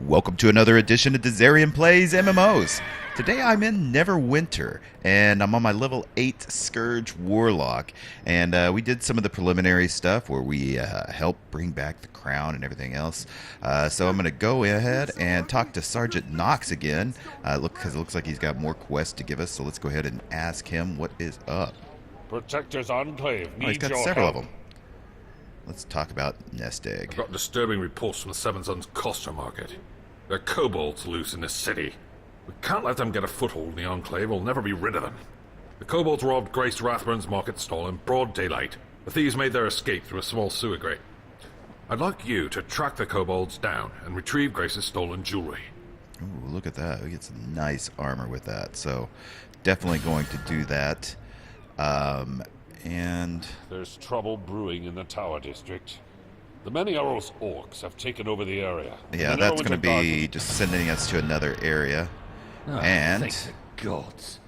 Welcome to another edition of Dizzarian Plays MMOs. Today I'm in Neverwinter, and I'm on my level 8 Scourge Warlock. And we did some of the preliminary stuff where we helped bring back the crown and everything else. So I'm going to go ahead and talk to Sergeant Knox again, because it looks like he's got more quests to give us. So let's go ahead and ask him what is up. Protector's Enclave needs He's got your several help. of them. Let's talk about Nest Egg. I've got disturbing reports from the Seven Sons Coster Market. There are kobolds loose in this city. We can't let them get a foothold in the Enclave. We'll never be rid of them. The kobolds robbed Grace Rathburn's market stall in broad daylight. The thieves made their escape through a small sewer grate. I'd like you to track the kobolds down and retrieve Grace's stolen jewelry. Ooh, look at that. We get some nice armor with that. So definitely going to do that. And There's trouble brewing in the Tower District. The Many-Arrows orcs have taken over the area. yeah, The that's going to Neverwinter be Garden- just sending us to another area. And- thank the gods.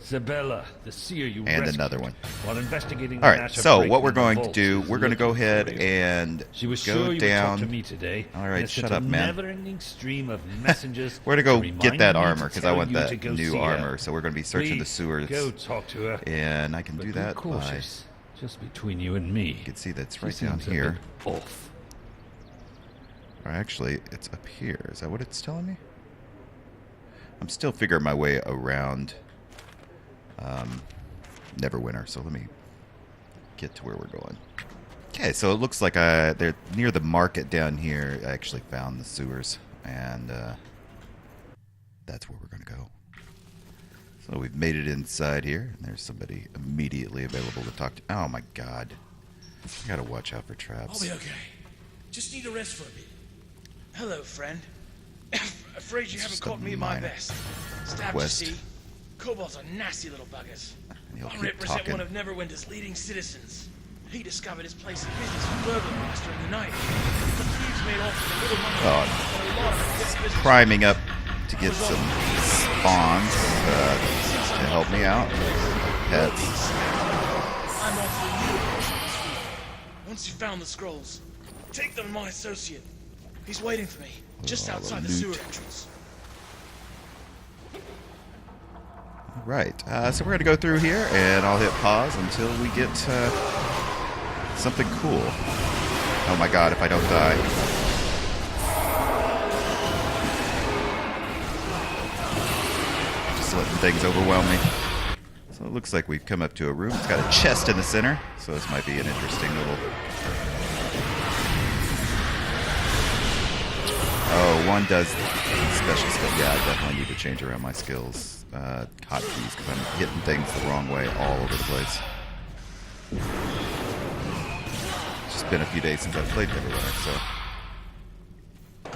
Isabella, the seer you And rescued, another one. while investigating All the right, matter so break what we're in the going to vault do, is we're going to go looking ahead for you. and She was go sure you would talk to down. me today. All right, and shut sent up, a man. never-ending stream of messengers. We're going to go reminding get that me to armor because I tell want you that to go new see her. armor. So we're going to be searching the Please, sewers. Go talk to her. And I can But do be that by... cautious. Just between you and me. You can see that's She right down seems a here. bit off. Or actually, it's up here. Is that what it's telling me? I'm still figuring my way around Neverwinter, so let me get to where we're going. Okay, so it looks like they're near the market down here. I actually found the sewers, and that's where we're going to go. So we've made it inside here, and there's somebody immediately available to talk to. Oh my god. I gotta watch out for traps. I'll be okay. Just need a rest for a bit. Hello, friend. Afraid you haven't just a caught me at my minor best. Stabbed, quest. you see. Kobolds are nasty little buggers. And he'll I keep represent talking. one of Neverwinter's leading citizens. He discovered his place of business from burglars during the night. The thieves made off with a little money, Oh, but a lot of it gets business. priming up to get some spawns to help me out. Pets. I'm offering you a place this week. Once you've found the scrolls, take them to my associate. He's waiting for me, just Oh, outside the loot. sewer entrance. Right. So we're going to go through here, and I'll hit pause until we get something cool. Oh my god, if I don't die. Just letting things overwhelm me. So it looks like we've come up to a room. It's got a chest in the center, so this might be an interesting little... Oh, one does special skill. Yeah, I definitely need to change around my skills. Hotkeys, because I'm hitting things the wrong way all over the place. It's just been a few days since I've played Neverwinter, so...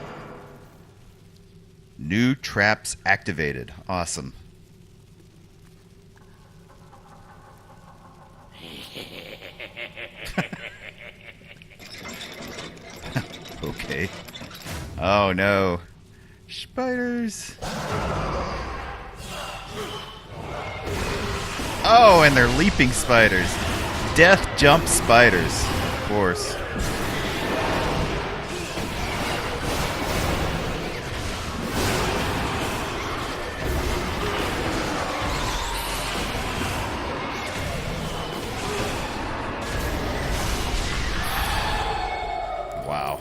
New traps activated. Awesome. Okay. Oh no. Spiders. Oh, and they're leaping spiders. Death jump spiders. Of course. Wow.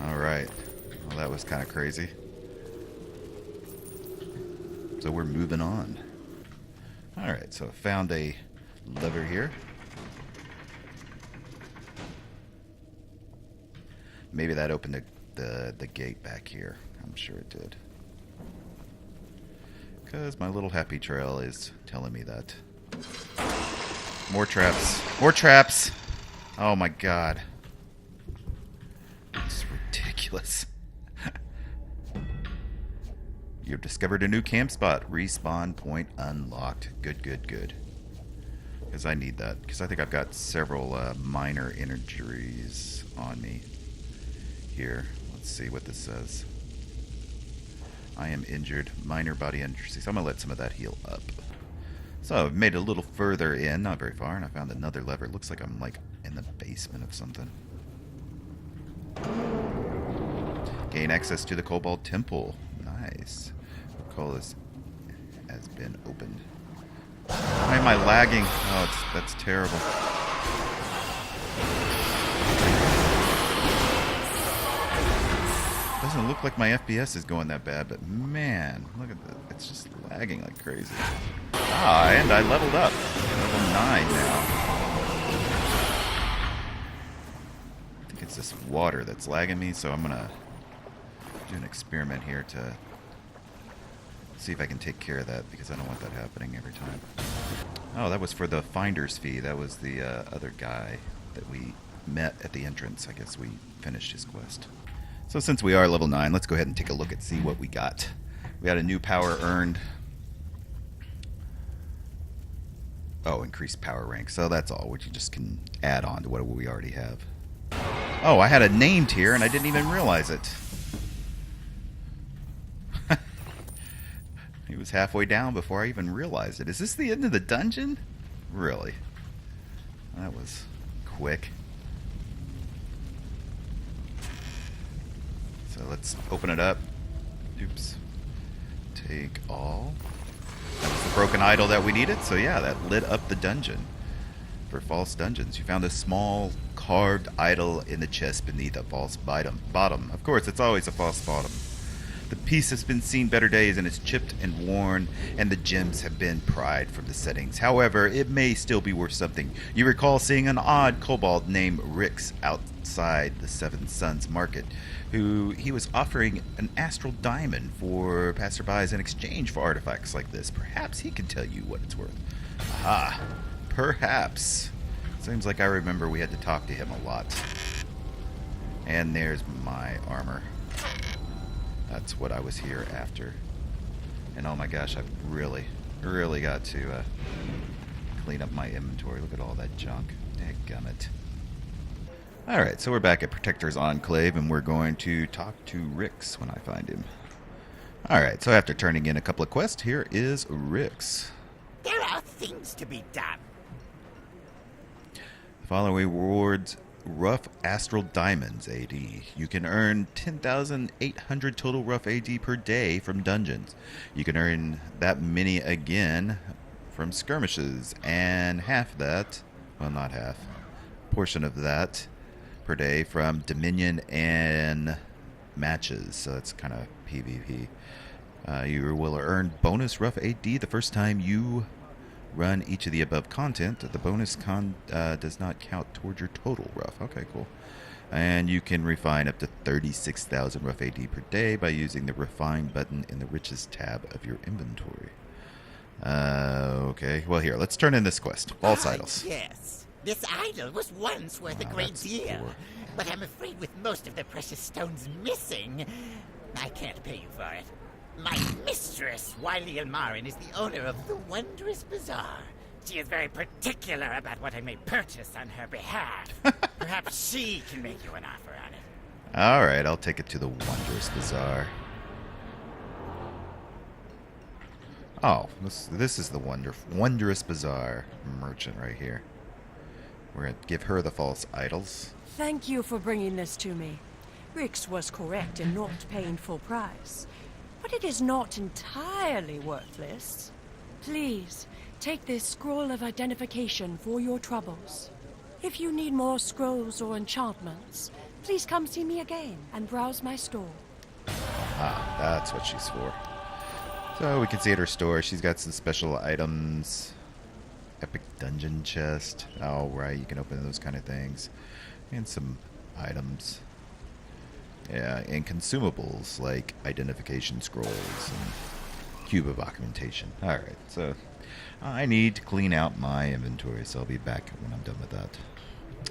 Alright. Well, that was kind of crazy. So we're moving on. Alright, so I found a lever here. Maybe that opened the gate back here. I'm sure it did. Because my little happy trail is telling me that. More traps. More traps! Oh my god. It's ridiculous. You've discovered a new camp spot. Respawn point unlocked. Good, good, good. Because I need that. Because I think I've got several minor injuries on me. Here. Let's see what this says. I am injured. Minor body injuries. So I'm going to let some of that heal up. So I've made it a little further in. Not very far. And I found another lever. It looks like I'm like in the basement of something. Gain access to the Cobalt Temple. Nice. Call this has been opened. Why am I lagging? Oh, that's terrible. Doesn't look like my FPS is going that bad, but man, look at that. It's just lagging like crazy. Ah, and I leveled up. Level 9 now. I think it's this water that's lagging me, so I'm gonna do an experiment here to see if I can take care of that, because I don't want that happening every time. Oh, that was for the finder's fee. That was the other guy that we met at the entrance. I guess we finished his quest. So since we are level 9, let's go ahead and take a look and see what we got. We got a new power earned. Oh, increased power rank. So that's all, which you just can add on to what we already have. Oh, I had a named here and I didn't even realize it. He was halfway down before I even realized it. Is this the end of the dungeon? Really? That was quick. So let's open it up. Oops. Take all. That was the broken idol that we needed. So yeah, that lit up the dungeon for false dungeons. You found a small carved idol in the chest beneath a false bottom. Of course, it's always a false bottom. The piece has been seen better days and is chipped and worn, and the gems have been pried from the settings. However, it may still be worth something. You recall seeing an odd kobold named Rix outside the Seven Suns market, who he was offering an astral diamond for passerbys in exchange for artifacts like this. Perhaps he can tell you what it's worth. Aha, perhaps. Seems like I remember we had to talk to him a lot. And there's my armor. That's what I was here after. And oh my gosh, I've really got to clean up my inventory. Look at all that junk. Dadgummit. Alright, so we're back at Protector's Enclave, and we're going to talk to Rix when I find him. Alright, so after turning in a couple of quests, here is Rix. There are things to be done. The following rewards rough astral diamonds AD. You can earn 10,800 total rough AD per day from dungeons. You can earn that many again from skirmishes, and half that, well, not half, portion of that per day from Dominion and matches. So that's kind of PvP. You will earn bonus rough AD the first time you run each of the above content. The bonus does not count towards your total rough. Okay, cool. And you can refine up to 36,000 rough AD per day by using the refine button in the riches tab of your inventory. Okay, well here, let's turn in this quest. False idols. Yes. This idol was once worth a great deal. But I'm afraid with most of the precious stones missing, I can't pay you for it. My mistress, Wiley Ilmarin, is the owner of the Wondrous Bazaar. She is very particular about what I may purchase on her behalf. Perhaps she can make you an offer on it. Alright, I'll take it to the Wondrous Bazaar. Oh, this is the Wondrous Bazaar merchant right here. We're going to give her the false idols. Thank you for bringing this to me. Rix was correct in not paying full price. But it is not entirely worthless. Please, take this scroll of identification for your troubles. If you need more scrolls or enchantments, please come see me again and browse my store. Ah, that's what she's for. So we can see at her store, she's got some special items. Epic dungeon chest. Oh, right, you can open those kind of things. And some items. Yeah, and consumables like identification scrolls and cube of augmentation. Alright, so I need to clean out my inventory, so I'll be back when I'm done with that.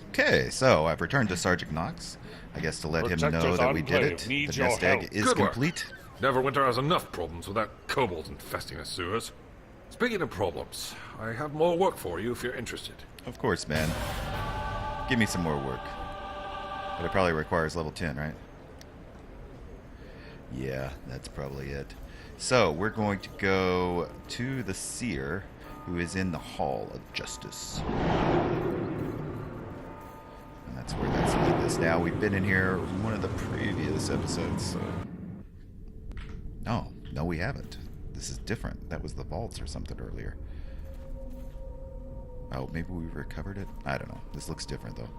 Okay, so I've returned to Sergeant Knox. I guess to let him know that we did it. The nest egg is complete. Neverwinter has enough problems without kobolds infesting the sewers. Speaking of problems, I have more work for you if you're interested. Of course, man. Give me some more work. But it probably requires level 10, right? Yeah, that's probably it. So, we're going to go to the Seer, who is in the Hall of Justice. And that's where that's leading us. Now, we've been in here one of the previous previous episodes, so... No, we haven't. This is different. That was the vaults or something earlier. Oh, maybe we recovered it? I don't know. This looks different, though.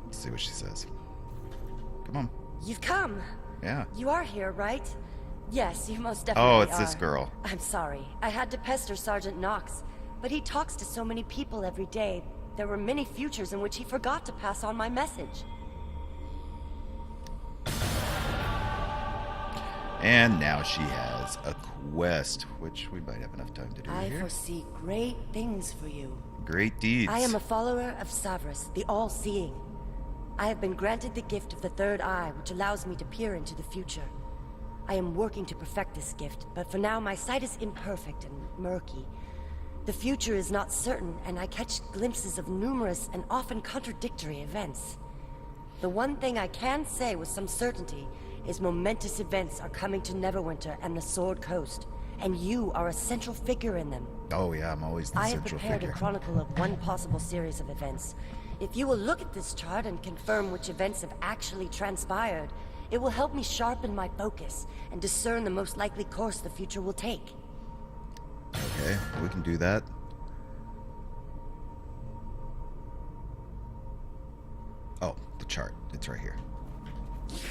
Let's see what she says. Come on. You've come. Yeah. You are here, right? Yes, you most definitely are. Oh, it's this girl. I'm sorry. I had to pester Sergeant Knox, but he talks to so many people every day. There were many futures in which he forgot to pass on my message. And now she has a quest, which we might have enough time to do I here. foresee great things for you. Great deeds. I am a follower of Savras, the All-Seeing. I have been granted the gift of the Third Eye, which allows me to peer into the future. I am working to perfect this gift, but for now my sight is imperfect and murky. The future is not certain, and I catch glimpses of numerous and often contradictory events. The one thing I can say with some certainty is momentous events are coming to Neverwinter and the Sword Coast, and you are a central figure in them. Oh yeah, I'm always the I have central prepared figure. a chronicle of one possible series of events. If you will look at this chart and confirm which events have actually transpired, it will help me sharpen my focus and discern the most likely course the future will take. Okay, we can do that. Oh, the chart. It's right here.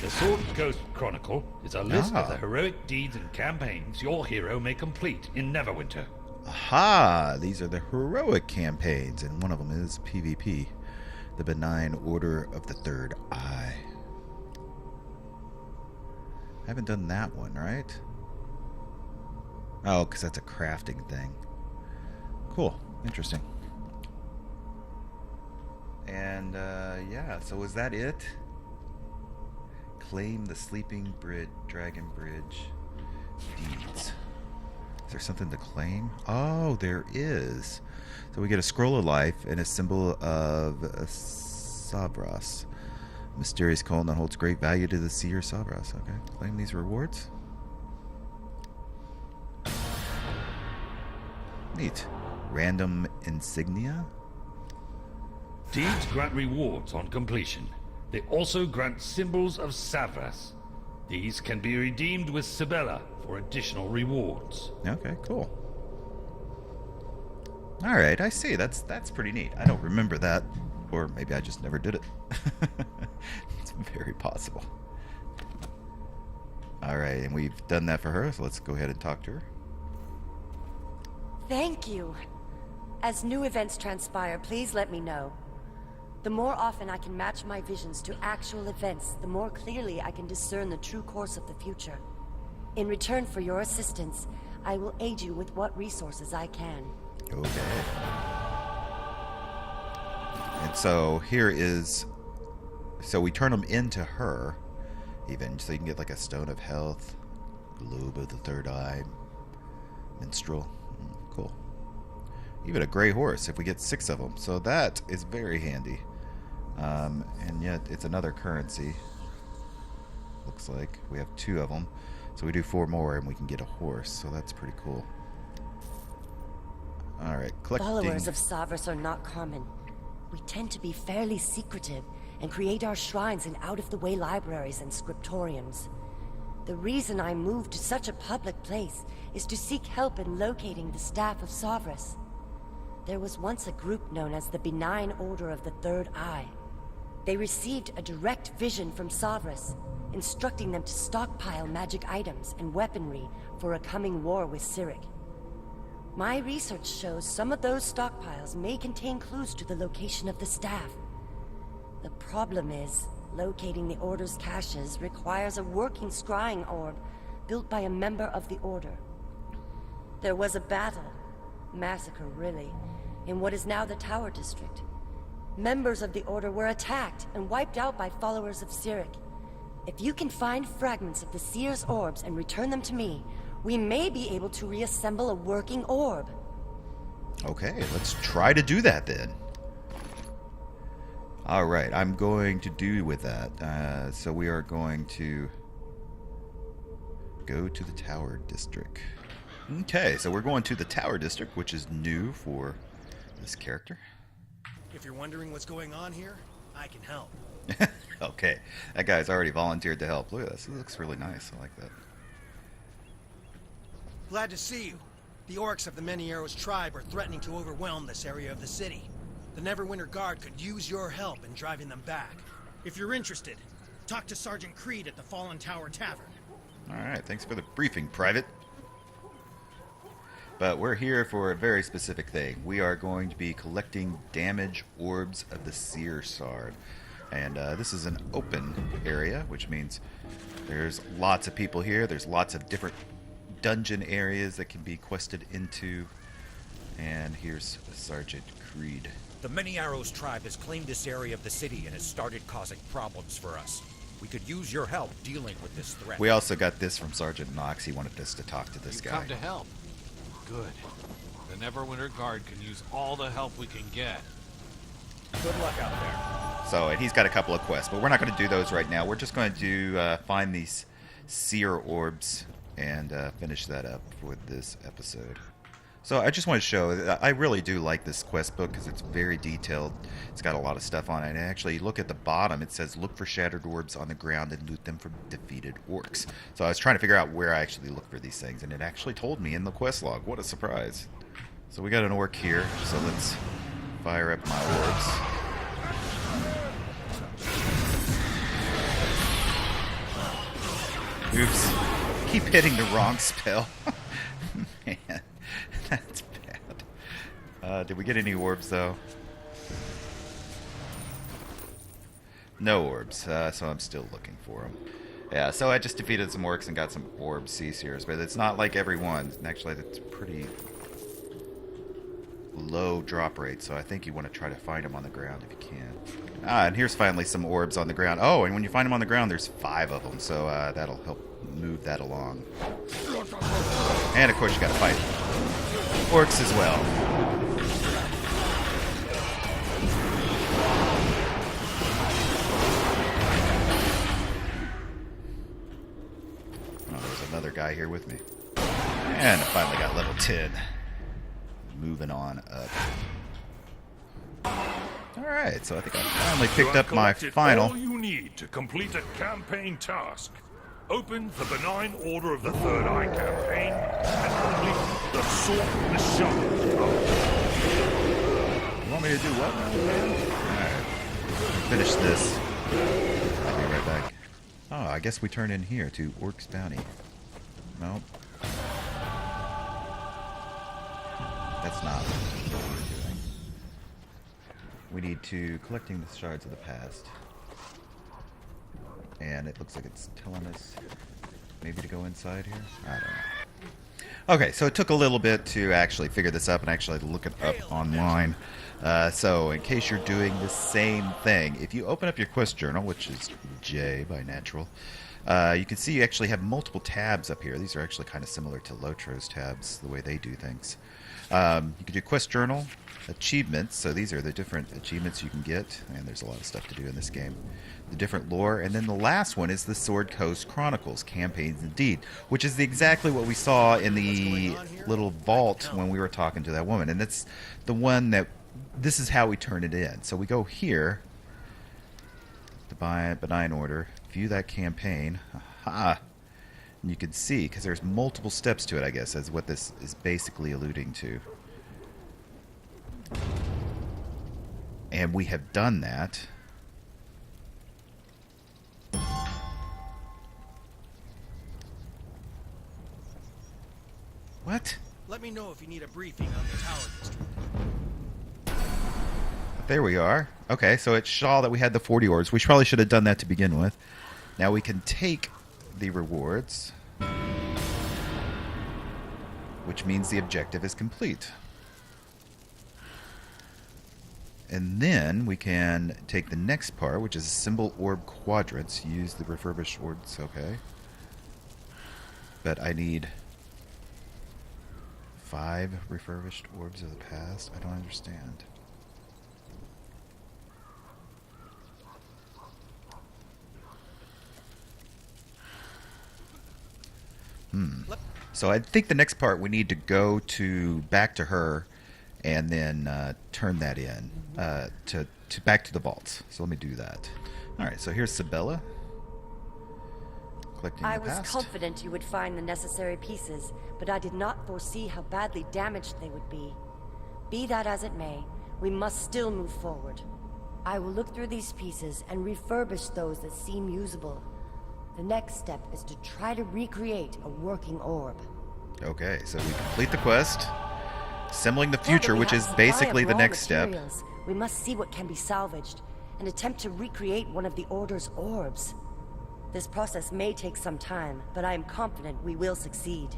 The Sword Coast Chronicle is a list of Ah. the heroic deeds and campaigns your hero may complete in Neverwinter. Aha! These are the heroic campaigns, and one of them is PvP. The Benign Order of the Third Eye. I haven't done that one, right? Oh, because that's a crafting thing. Cool. Interesting. And, yeah, so was that it? Claim the Sleeping Dragon Bridge deeds. Is there something to claim? Oh, there is. So we get a scroll of life and a symbol of Savras. Mysterious cone that holds great value to the seer Savras. Okay, claim these rewards. Neat. Random insignia. Deeds grant rewards on completion. They also grant symbols of Savras. These can be redeemed with Sibella for additional rewards. Okay, cool. All right, I see. That's pretty neat. I don't remember that, or maybe I just never did it. It's very possible. All right, and we've done that for her, so let's go ahead and talk to her. Thank you. As new events transpire, please let me know. The more often I can match my visions to actual events, the more clearly I can discern the true course of the future. In return for your assistance, I will aid you with what resources I can. Okay. And so here is... So we turn them into her, even, so you can get like a Stone of Health, Globe of the Third Eye, Minstrel. Cool. Even a gray horse if we get 6 of them. So that is very handy. And yet it's another currency. Looks like we have 2 of them. So we do 4 more and we can get a horse. So that's pretty cool. Alright, collecting. Followers of Savras are not common. We tend to be fairly secretive and create our shrines in out-of-the-way libraries and scriptoriums. The reason I moved to such a public place is to seek help in locating the staff of Savras. There was once a group known as the Benign Order of the Third Eye. They received a direct vision from Savras, instructing them to stockpile magic items and weaponry for a coming war with Cyric. My research shows some of those stockpiles may contain clues to the location of the staff. The problem is, locating the Order's caches requires a working scrying orb built by a member of the Order. There was a battle, massacre really, in what is now the Tower District. Members of the Order were attacked and wiped out by followers of Cyric. If you can find fragments of the Seer's orbs and return them to me, we may be able to reassemble a working orb. Okay, let's try to do that then. Alright, I'm going to do with that. So we are going to go to the Tower District. Okay, so we're going to the Tower District, which is new for this character. If you're wondering what's going on here, I can help. Okay, that guy's already volunteered to help. Look at this. It looks really nice. I like that. Glad to see you. The orcs of the Many Arrows tribe are threatening to overwhelm this area of the city. The Neverwinter Guard could use your help in driving them back. If you're interested, talk to Sergeant Creed at the Fallen Tower Tavern. Alright, thanks for the briefing, Private. But we're here for a very specific thing. We are going to be collecting damage orbs of the Seer Shard. And this is an open area, which means there's lots of people here. There's lots of different dungeon areas that can be quested into. And here's Sergeant Creed. The Many Arrows tribe has claimed this area of the city and has started causing problems for us. We could use your help dealing with this threat. We also got this from Sergeant Knox. He wanted us to talk to this guy. Come to help. Good. The Neverwinter Guard can use all the help we can get. Good luck out there. So, and he's got a couple of quests, but we're not going to do those right now. We're just going to find these seer orbs and finish that up for this episode. So I just want to show that I really do like this quest book because it's very detailed. It's got a lot of stuff on it. And actually, look at the bottom. It says, look for shattered orbs on the ground and loot them from defeated orcs. So I was trying to figure out where I actually look for these things, and it actually told me in the quest log. What a surprise. So we got an orc here, so let's fire up my orbs. Oops. Keep hitting the wrong spell. Man. That's bad. Did we get any orbs, though? No orbs, so I'm still looking for them. Yeah, so I just defeated some orcs and got some orb sea seers, but it's not like every one. Actually, it's pretty low drop rate, so I think you want to try to find them on the ground if you can. Ah, and here's finally some orbs on the ground. Oh, and when you find them on the ground, there's 5 of them, so that'll help move that along. And, of course, you gotta fight orcs as well. Oh, there's another guy here with me. And I finally got level 10. Moving on up. Alright, so I think I finally picked up my final. All you need to complete a campaign task. Open the Benign Order of the Third Eye campaign and complete the Sword of the Sharp. You want me to do what now? Alright. Finish this. I'll be right back. Oh, I guess we turn in here to Orc's Bounty. Nope. That's not what we're doing. We need to collecting the shards of the past. And it looks like it's telling us maybe to go inside here. I don't know. Okay, so it took a little bit to actually figure this up and actually look it up online. So in case you're doing the same thing, if you open up your quest journal, which is J by natural, you can see you actually have multiple tabs up here. These are actually kind of similar to Lotro's tabs, the way they do things. You can do quest journal, achievements, so these are the different achievements you can get, and there's a lot of stuff to do in this game. The different lore, and then the last one is the Sword Coast Chronicles, Campaigns Indeed, which is exactly what we saw in the little vault when we were talking to that woman, and that's the one that, this is how we turn it in. So we go here, to buy Benign Order, view that campaign, aha, and you can see, because there's multiple steps to it, I guess, as what this is basically alluding to. And we have done that. What? Let me know if you need a briefing on the Tower District. There we are. Okay, so it saw that we had the 40 orbs. We probably should have done that to begin with. Now we can take the rewards, which means the objective is complete. And then we can take the next part, which is symbol orb quadrants. Use the refurbished orbs, okay. But I need 5 refurbished orbs of the past? I don't understand. So I think the next part we need to go to back to her and then turn that in to back to the vaults. So let me do that. Alright, so here's Sabella. Collecting I the was past. confident you would find the necessary pieces, but I did not foresee how badly damaged they would be. Be that as it may, we must still move forward. I will look through these pieces and refurbish those that seem usable. The next step is to try to recreate a working orb. Okay, so we complete the quest. Assembling the Now that future, we which have is a supply basically of the raw next step. materials, we must see what can be salvaged and attempt to recreate one of the Order's orbs. This process may take some time, but I am confident we will succeed.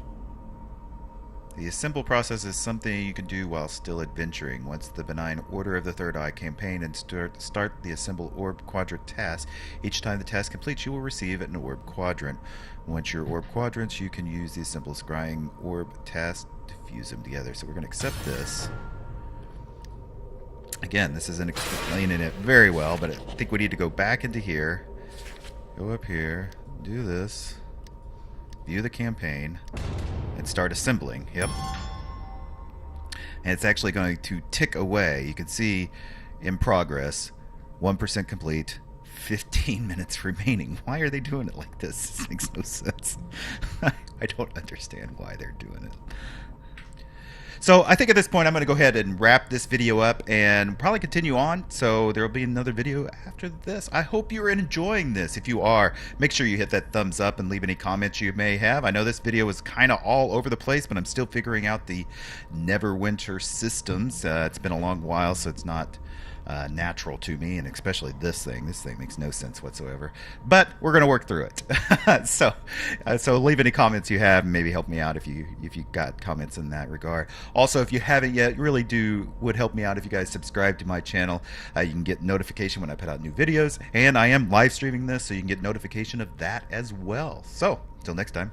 The assemble process is something you can do while still adventuring. Once the benign Order of the Third Eye campaign and start the assemble orb quadrant task, each time the task completes you will receive an orb quadrant. Once your orb quadrants, you can use the assemble scrying orb task to fuse them together. So we're going to accept this. Again, this isn't explaining it very well, but I think we need to go back into here, go up here, do this, view the campaign, and start assembling. Yep. And it's actually going to tick away. You can see in progress, 1% complete, 15 minutes remaining. Why are they doing it like this? This makes no sense. I don't understand why they're doing it. So I think at this point I'm going to go ahead and wrap this video up and probably continue on. So there will be another video after this. I hope you're enjoying this. If you are, make sure you hit that thumbs up and leave any comments you may have. I know this video is kind of all over the place, but I'm still figuring out the Neverwinter systems. It's been a long while, so it's not natural to me, and especially this thing. This thing makes no sense whatsoever. But we're going to work through it. So leave any comments you have, and maybe help me out if you got comments in that regard. Also, if you haven't yet, really would help me out if you guys subscribe to my channel. You can get notification when I put out new videos, and I am live streaming this, so you can get notification of that as well. So until next time.